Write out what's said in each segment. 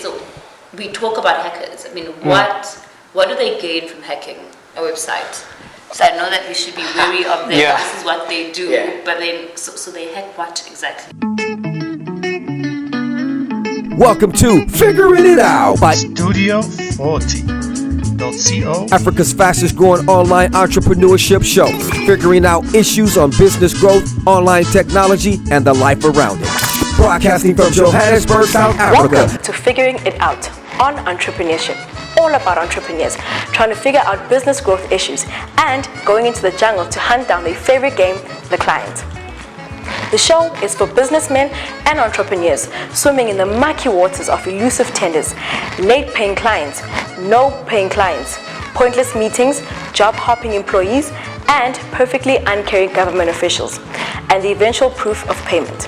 So we talk about hackers. I mean, what do they gain from hacking a website? So I know that we should be wary of them. Yeah. This is what they do, but then so they hack what exactly? Welcome to Figuring It Out by Studio40.co, Africa's fastest growing online entrepreneurship show, figuring out issues on business growth, online technology, and the life around it. Broadcasting from Johannesburg, South Africa. Welcome to Figuring It Out on entrepreneurship. All about entrepreneurs trying to figure out business growth issues and going into the jungle to hunt down their favorite game, the client. The show is for businessmen and entrepreneurs swimming in the murky waters of elusive tenders, late paying clients, no paying clients, pointless meetings, job hopping employees, and perfectly uncaring government officials, and the eventual proof of payment.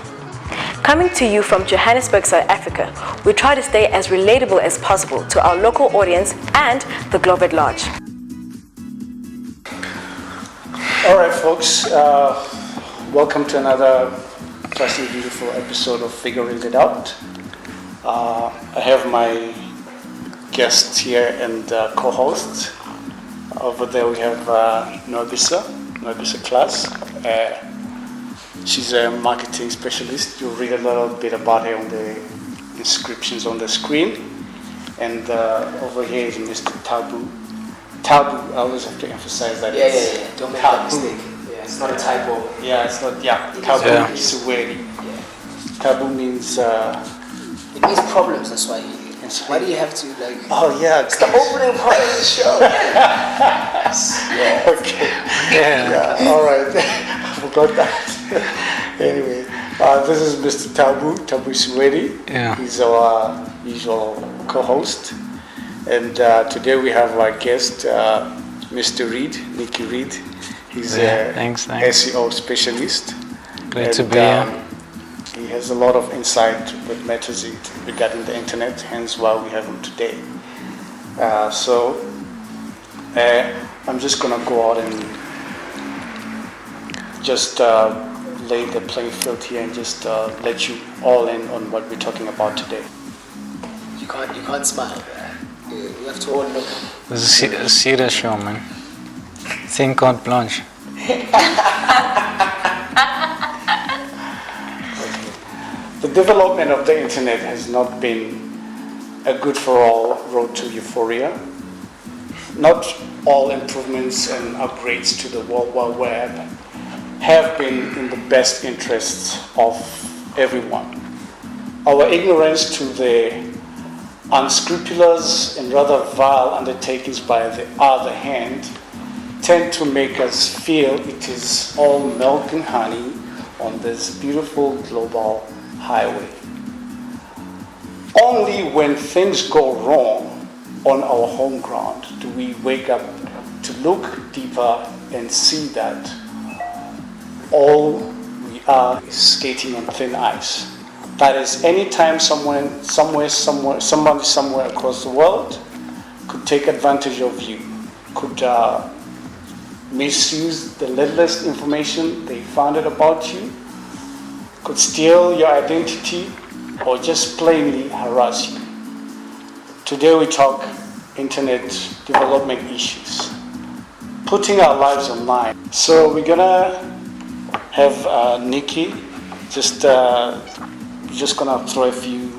Coming to you from Johannesburg, South Africa, we try to stay as relatable as possible to our local audience and the globe at large. All right, folks, welcome to another interesting, beautiful episode of Figuring It Out. I have my guests here and co-hosts. Over there we have Norbisa Class. She's a marketing specialist. You'll read a little bit about her on the inscriptions on the screen. And over here is Mr. Tabu. Tabu, I always have to emphasize that. Yeah. Don't make that mistake. Yeah, it's not a typo. Yeah, it's not, Tabu is Swahili. Yeah. Tabu means... It means problems, that's why. Why do you have to, like... Oh, yeah. It's the opening part of the show. Yeah. Okay. Yeah. All right. I forgot that. Anyway, this is Mr. Tabu Swedi. Yeah. He's our usual co-host. And today we have our guest, Mr. Reed, Nicky Reed. He's thanks. SEO specialist. Great to be here. He has a lot of insight with matters regarding the internet, hence why we have him today. So I'm just going to go out and just lay the playing field here and just let you all in on what we're talking about today. You can't smile. You have to all look. This is a serious show, man. Think carte blanche. The development of the internet has not been a good for all road to euphoria. Not all improvements and upgrades to the World Wide Web have been in the best interests of everyone. Our ignorance to the unscrupulous and rather vile undertakings, by the other hand, tend to make us feel it is all milk and honey on this beautiful global highway. Only when things go wrong on our home ground do we wake up to look deeper and see that all we are is skating on thin ice. That is, anytime somebody somewhere across the world could take advantage of you, could misuse the littlest information they found out about you, could steal your identity, or just plainly harass you. Today we talk internet development issues, putting our lives online. So we're gonna have Nicky just gonna throw a few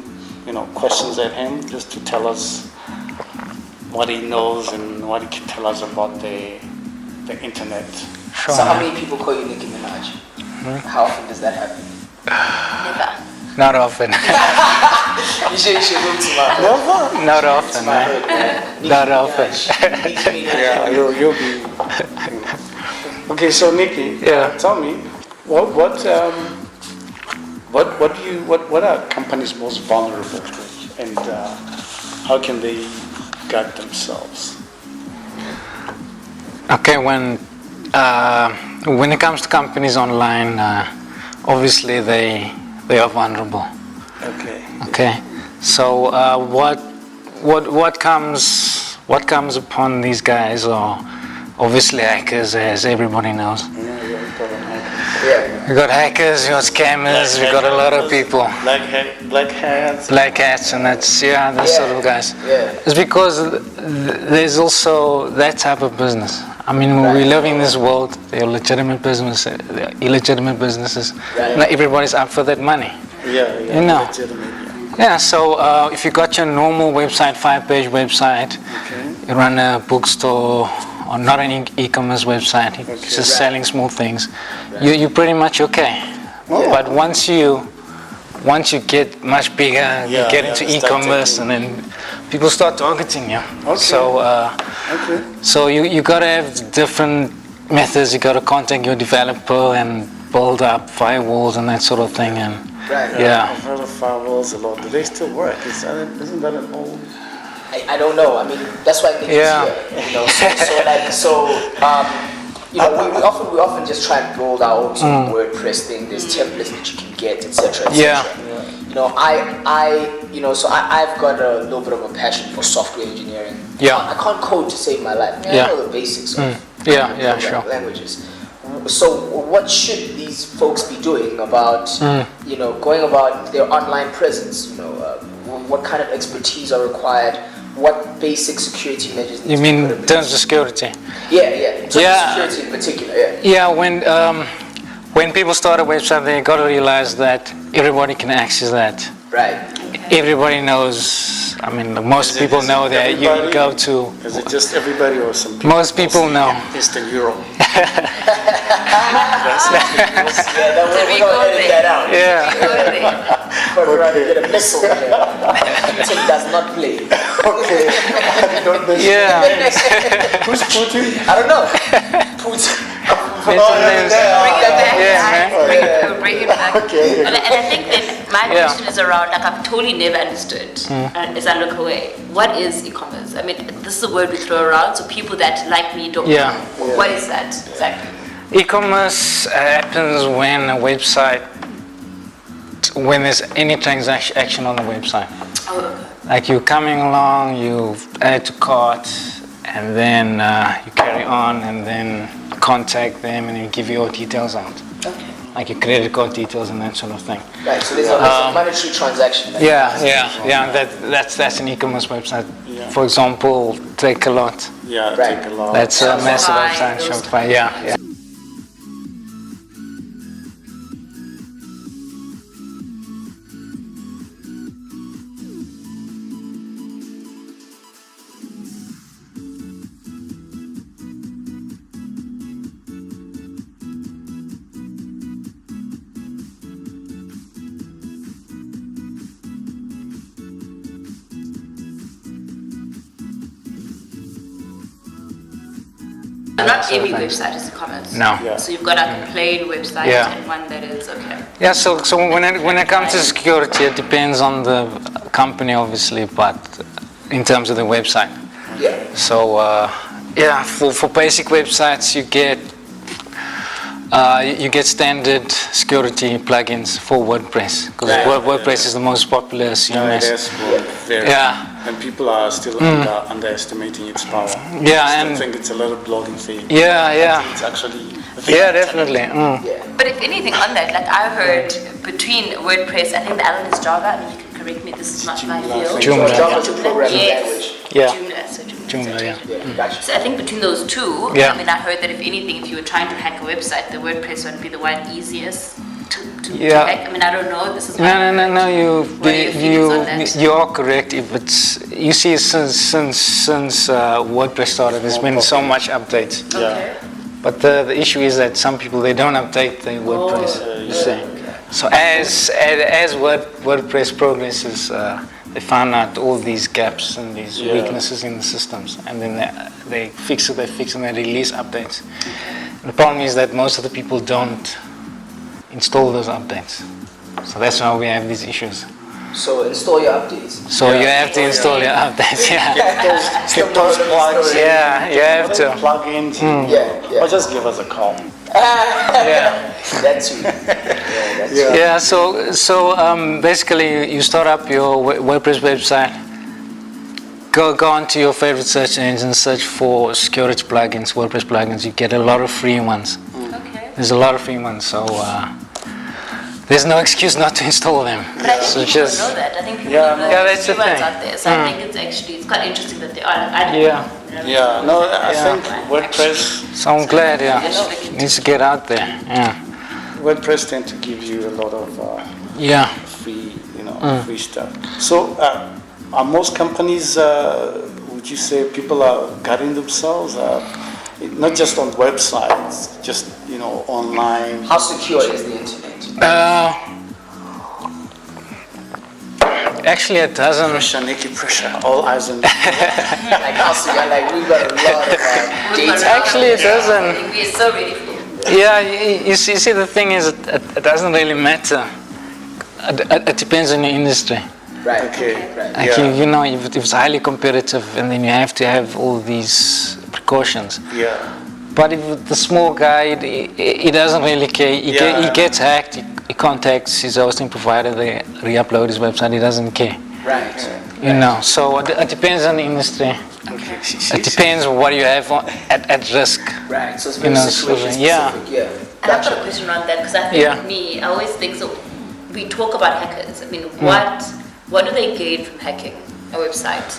questions at him just to tell us what he knows and what he can tell us about the internet. Sure. So how many people call you Nicki Minaj? How often does that happen? Never. Not often. You should look to my Never? Not often, man. Not often. Yeah, you'll be. Okay, so Nicky, tell me, what are companies most vulnerable to, and how can they guard themselves? Okay, when it comes to companies online, obviously they are vulnerable. Okay. So what comes upon these guys, or obviously hackers, as everybody knows. Yeah. We got hackers, we got scammers, we got a lot of people. Black hats. Black hats, and that's sort of guys. Yeah. It's because there's also that type of business. I mean, when we live in this world, there are legitimate businesses, there are illegitimate businesses. Right. Not everybody's up for that money. Yeah, You know. legitimate, yeah. Yeah, so if you got your normal website, 5-page website, you run a bookstore or not an e-commerce website, you're just selling small things, you're pretty much okay. But once you get much bigger, you get into e-commerce, and then people start targeting you. So you gotta have different methods. You gotta contact your developer and build up firewalls and that sort of thing. And I've heard of firewalls a lot. Do they still work? Isn't that an old? I don't know. I mean, that's why I think it's here. You know, you know, we often just try and build our own sort of WordPress thing. There's templates that you can get, etc. You know, I've got a little bit of a passion for software engineering. I can't code to save my life. I know the basics of languages. So what should these folks be doing about, you know, going about their online presence? You know, what kind of expertise are required? What basic security measures? you mean in terms of security? In terms of security in particular. When people start a website, they got to realize that everybody can access that. Right. Everybody knows. I mean, most people know that you go to. Is it just everybody or some people? Most people know. In Eastern Europe. We're going to edit that out. We're going to get a missile here. Putin does not play. Okay. Who's Putin? I don't know. Putin. Bring it back. Bring it back. Okay. And I think then my question is around, like, I've totally never understood, as I look away, what is e-commerce? I mean, this is a word we throw around, so people that like me don't know. What is that exactly? E-commerce happens when a website, when there's any transaction on the website. Like you're coming along, you add to cart, and then you carry on, and then contact them, and you give your details out. Like your credit card details and that sort of thing. Right, so there's a monetary transaction. That's an e-commerce website. For example, Take a Lot. Take a lot. That's a massive website, Shopify. Not every website is e-commerce. No. So you've got like a plain website and one that is So when it comes to security, it depends on the company, obviously, but in terms of the website. So for basic websites, you get standard security plugins for WordPress, because WordPress is the most popular CMS. And people are still underestimating its power. I think it's a lot of blogging thing. It's actually definitely. But if anything on that, like I heard between WordPress, I think the other one is Java, and you can correct me, this is not my field. Java is a programming language. Joomla. Gotcha. So I think between those two, I mean, I heard that if anything, if you were trying to hack a website, the WordPress would be the one easiest to hack. I mean, I don't know. This is no. You are correct. You see, since WordPress started, there's been so much updates. But the issue is that some people, they don't update their WordPress. You see. So as WordPress progresses, they found out all these gaps and these weaknesses in the systems, and then they fix it, and they release updates. And the problem is that most of the people don't install those updates. So that's why we have these issues. So install your updates. So you have to install your updates, Get those plugs. You have to. Plugins. Or just give us a call. That's you. So basically you start up your WordPress website, go onto your favorite search engine, search for security plugins, WordPress plugins. You get a lot of free ones. There's a lot of free ones, so there's no excuse not to install them. But I think people don't know that. I think people don't know that's free the ones thing. out there. So I think it's quite interesting that they are. I don't know. Yeah, no, I think WordPress. So I'm glad, needs to get out there. Yeah. WordPress tend to give you a lot of free, free stuff. So, are most companies? Would you say people are guarding themselves? Not just on websites, just online. How secure is the internet? Actually, it doesn't. Pressure. All eyes on. Like how secure? Like we've got a lot of data. Actually, it doesn't. We're so ready for you. Yeah, you see, the thing is, it doesn't really matter. It depends on your industry. Right. Okay. Right. Like if it's highly competitive, and then you have to have all these precautions. Yeah. But if the small guy, he doesn't really care. He gets hacked. He contacts his hosting provider. They re-upload his website. He doesn't care. Right. So it depends on the industry. Okay. It depends what you have at risk. Right. So it's very situation specific. Yeah. And I've got a question around that because I think I always think so. We talk about hackers. I mean, what do they gain from hacking a website?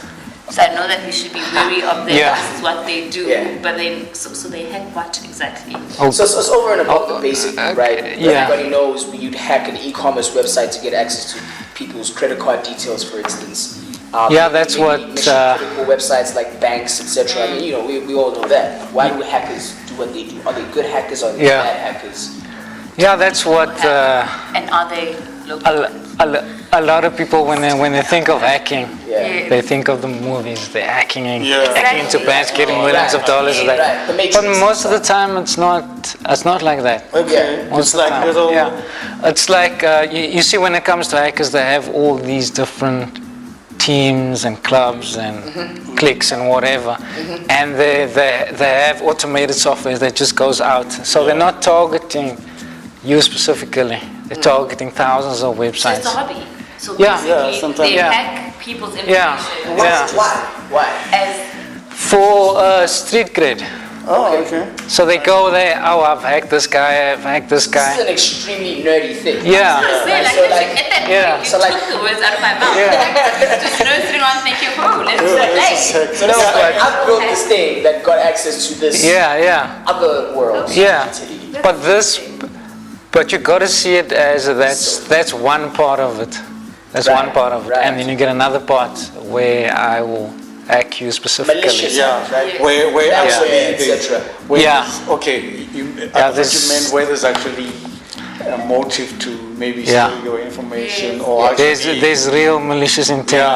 So I know that we should be wary of them. This is what they do. Yeah. But then, so they hack what exactly? So it's over and above the basic, right? Yeah. Everybody knows you'd hack an e-commerce website to get access to people's credit card details, for instance. That's what. Critical websites like banks, etc. I mean, we all know that. Why do hackers do what they do? Are they good hackers or are they bad hackers? Yeah, that's what. And are they local? A lot of people, when they think of hacking, Yeah. they think of the movies. They're hacking Yeah. hacking into banks, getting millions of dollars. Right. The Matrix. But most of the time, it's not like that. Okay. Most It's of the like time. little. It's like you see, when it comes to hackers, they have all these different teams and clubs and cliques and whatever, and they have automated software that just goes out. So they're not targeting you specifically. They're targeting thousands of So websites. it's a hobby. So Yeah. basically, sometimes. they hack people's information. Why? As For street cred. Oh, okay. So they go there, I've hacked this guy, I've hacked this This is guy. an extremely nerdy thing. Yeah. at that point, you so like- took the words out of my mouth. Just sitting on thinking, let's play. So no, I built this thing that got access to this other world. Yeah. But you got to see it as that's one part of it. That's one part of it. Right. And then you get another part where I will hack you specifically. Malicious. Right? Where actually, etc. Okay, I thought you meant where there's actually a motive to maybe steal your information or actually. There's real malicious intent.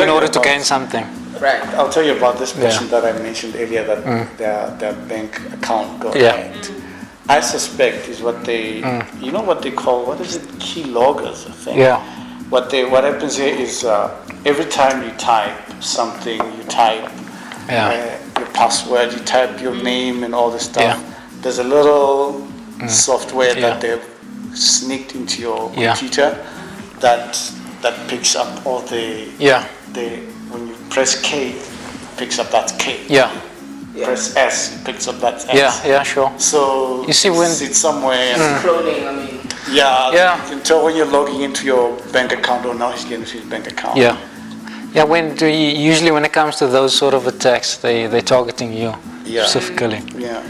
In order to gain something. Right. I'll tell you about this person that I mentioned earlier that their bank account got hacked. I suspect is what they, what they call, what is it, key loggers, I think. Yeah. What happens here is every time you type something, you type your password, you type your name and all this stuff. Yeah. There's a little software that they've sneaked into your computer that picks up all the when you press K, it picks up that K. Yeah. Press S, it picks up that S. Yeah, sure. So you see when it's somewhere. Cloning, I mean. You can tell when you're logging into your bank account or now he's getting into his bank account. Yeah. Usually when it comes to those sort of attacks, they're targeting you specifically. Yeah.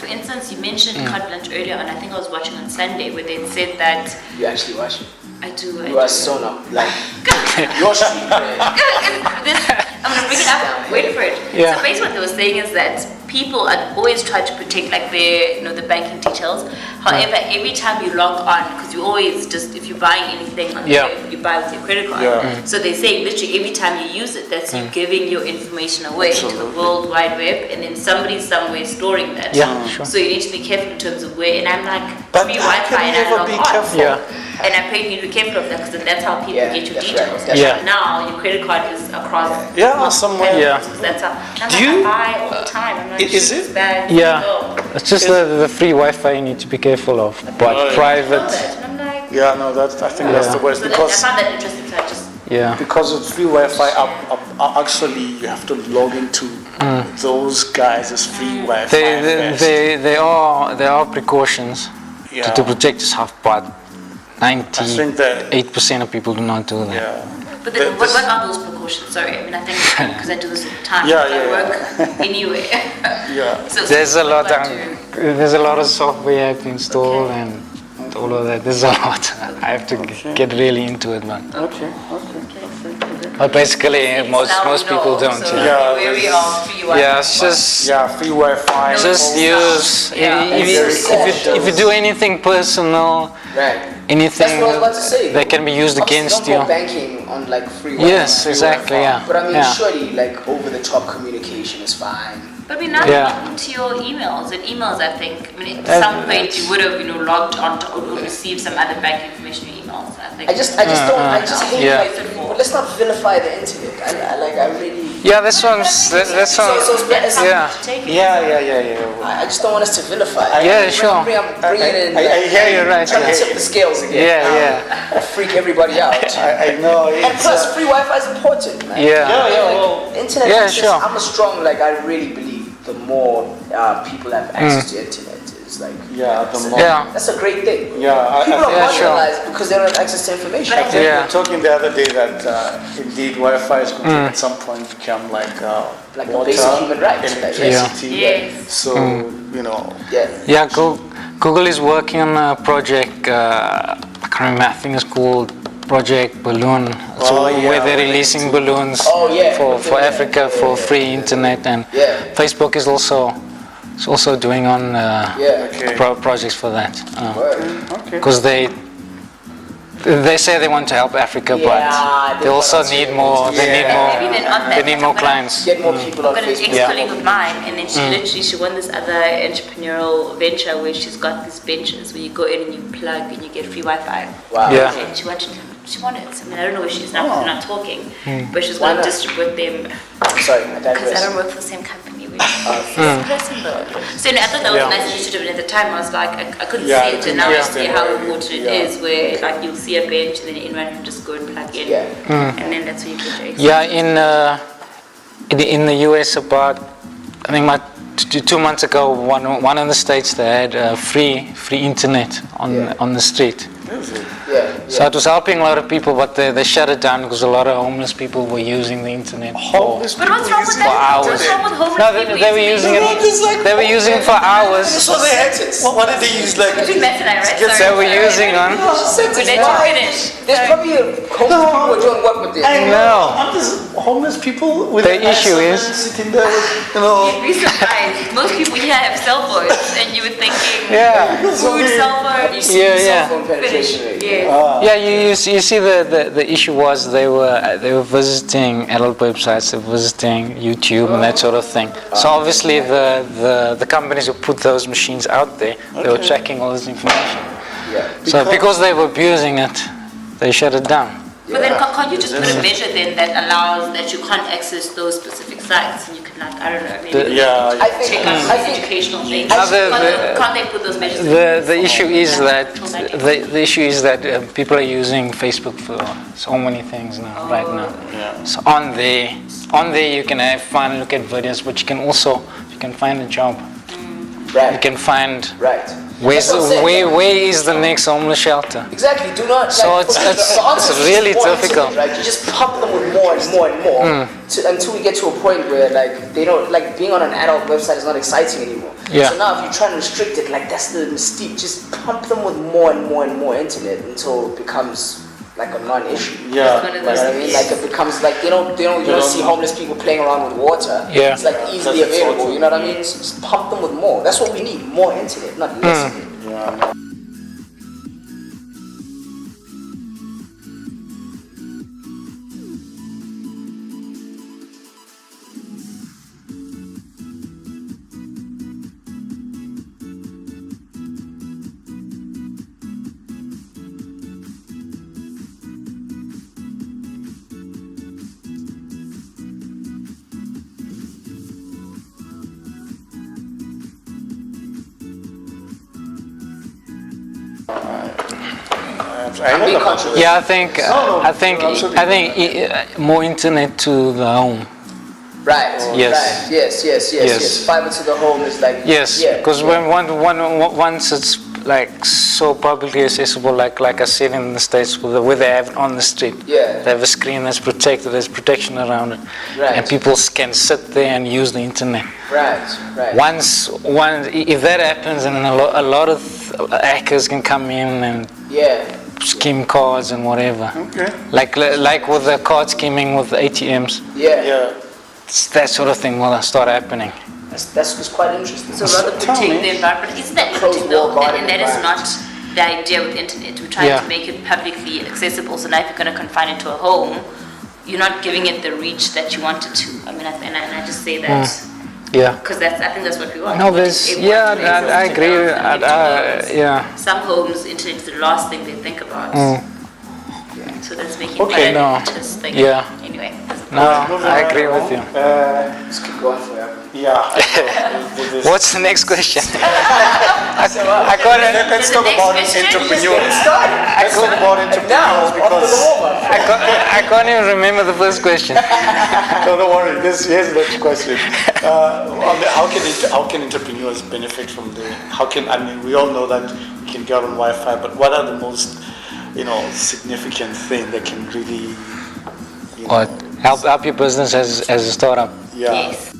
For instance, you mentioned carte blanche earlier on. I think I was watching on Sunday where they said that. You actually watch it? I do. You are so not like your street cred. I'm gonna bring it up. Wait for it. Yeah. So basically, what they were saying is that people are always try to protect like their, the banking details. However, every time you log on, because you always just, if you're buying anything on the web, you buy with your credit card. So they say literally every time you use it, that's you giving your information away to the World Wide Web, and then somebody somewhere storing that. So you need to be careful in terms of where. And I'm like, free Wi-Fi, and I log on. And I pray you need to be careful of that, because that's how people get your details. Right. Now your credit card is across. Somewhere. That's how. Do you buy all the time? I'm like, is it? Bad. It's just the free Wi-Fi you need to be careful of, but private. And I'm like, I think that's the worst, so because I found that interesting. So I just because of free Wi-Fi, actually you have to log into those guys' free Wi-Fi. There are precautions to protect yourself, but 98% of people do not do that. But then what are those precautions? Sorry, I mean, I think because I do this all the time. I work anywhere. So there's a lot. There's a lot of software you have to install and all of that. There's a lot. I have to get really into it, man. But basically, most people don't. Where we are, free Wi-Fi. It's just free Wi-Fi. Just use. If you do anything personal, anything that's what I was about to say. that can be used against you. Banking on like free Wi-Fi. Yes, exactly. But I mean, surely like over-the-top communication is fine. But I mean, now you're into your emails. And emails, I think, I mean, at some point you would have, logged on to or received some other bank information in your emails. I think. I just hate like, let's not vilify the internet. I really. Yeah, that's what I'm. I just don't want us to vilify. Sure. Bring it in. I hear you, right? Trying to tip the scales again. Freak everybody out. I know. And plus, free Wi-Fi is important, man. Internet. I'm a strong. I really believe the more people have access to internet, it's like the more. That's a great thing. People are marginalized because they don't have access to information. I think we were talking the other day that indeed Wi-Fi is going to at some point become like a water, basic human right. electricity. So Google is working on a project. I can't remember. I think it's called Project Balloon. Where they're releasing balloons for Africa for free internet, and Facebook is also doing on projects for that. Because they say they want to help Africa, but they also need more. They need more clients. Get more people on But an Facebook. ex-colleague of mine, and then she won this other entrepreneurial venture where she's got these benches where you go in and you plug and you get free Wi-Fi. Wow. And she wanted. I mean, I don't know where she is now because we're not talking, but she's going to distribute them. Sorry, I Because digress. I don't work for the same company. So I thought that was nice initiative, and at the time I was like, I couldn't see it, and now I see how important it is, where like you'll see a bench and then anyone can just go and plug in, and then that's where you put your in the US about, I think 2 months ago, one of the states they had free internet on the street. So it was helping a lot of people, but they shut it down because a lot of homeless people were using the internet But what's wrong with that? What's wrong with homeless people? They were using it. They were using it for hours. So they had to. What did they use like? Between Matt and I, right? They were using on. We let you finish. There's probably homeless people who are doing what with this. No. I'm just homeless people with The issue is sitting there with, You'd be surprised. Most people here have cell phones, and you were thinking food, cell phone. Cell phone penetration rate. You see the issue was they were visiting adult websites, they were visiting YouTube and that sort of thing. So obviously the companies who put those machines out there, they were tracking all this information. So because they were abusing it, they shut it down. But then can't you just put a measure then that allows that you can't access those specific sites, and you can I don't know, maybe check out some educational things. Can't they put those measures in? The issue is that people are using Facebook for so many things now, right now. So on there you can have fun, look at videos, but you can find a job. You can find where is the next homeless shelter. Exactly. Do not. So it's really difficult. Right? You just pump them with more and more and more until we get to a point where they don't being on an adult website is not exciting anymore. So now if you try to restrict it, that's the mystique. Just pump them with more and more and more internet until it becomes like a non-issue. Yeah. It's one of You know those what I mean? Like it becomes like you don't see homeless people playing around with water. Yeah. It's like easily That's available. awesome. You know what I mean? Just pump them with more. That's what we need. More internet, not less of it. Yeah. I'm being controversial. Yeah, I think more internet to the home. Right. Yes. Right. Yes. Fiber to the home is like. Yes, Yeah. because when once it's like so publicly accessible, like I said in the States, where they have it on the street, Yeah. they have a screen that's protected, there's protection around it, Right. and people can sit there and use the internet. Right. Once if that happens, and a lot of hackers can come in and Yeah. scheme cards and whatever. Okay. Like with the card scheming with the ATMs, Yeah. Yeah. that sort of thing will start happening. That's quite interesting. So rather Tell protect me. the environment. Isn't that Closed interesting though? wall garden And that is not environment. the idea with internet. We're trying Yeah. to make it publicly accessible. So now if you're going to confine it to a home, you're not giving it the reach that you want it to. I mean, and I just say that Yeah. because I think that's what we want. No, We want there's everyone to be able I to agree. download and get to homes. Yeah. Some homes, internet is the last thing they think about. So that's making Okay, quite no. an interesting. Yeah. Anyway. No, I agree with you. Let's keep going forever. Yeah. What's the next question? Let's So talk the about next question- entrepreneurs. Started. Let's talk about entrepreneurs because I can't even remember the first question. no, don't worry. Here's the next question. How can entrepreneurs benefit from the? We all know that you can get on Wi-Fi, but what are the most significant thing that can really What? Help your business as a startup. yeah. Yes.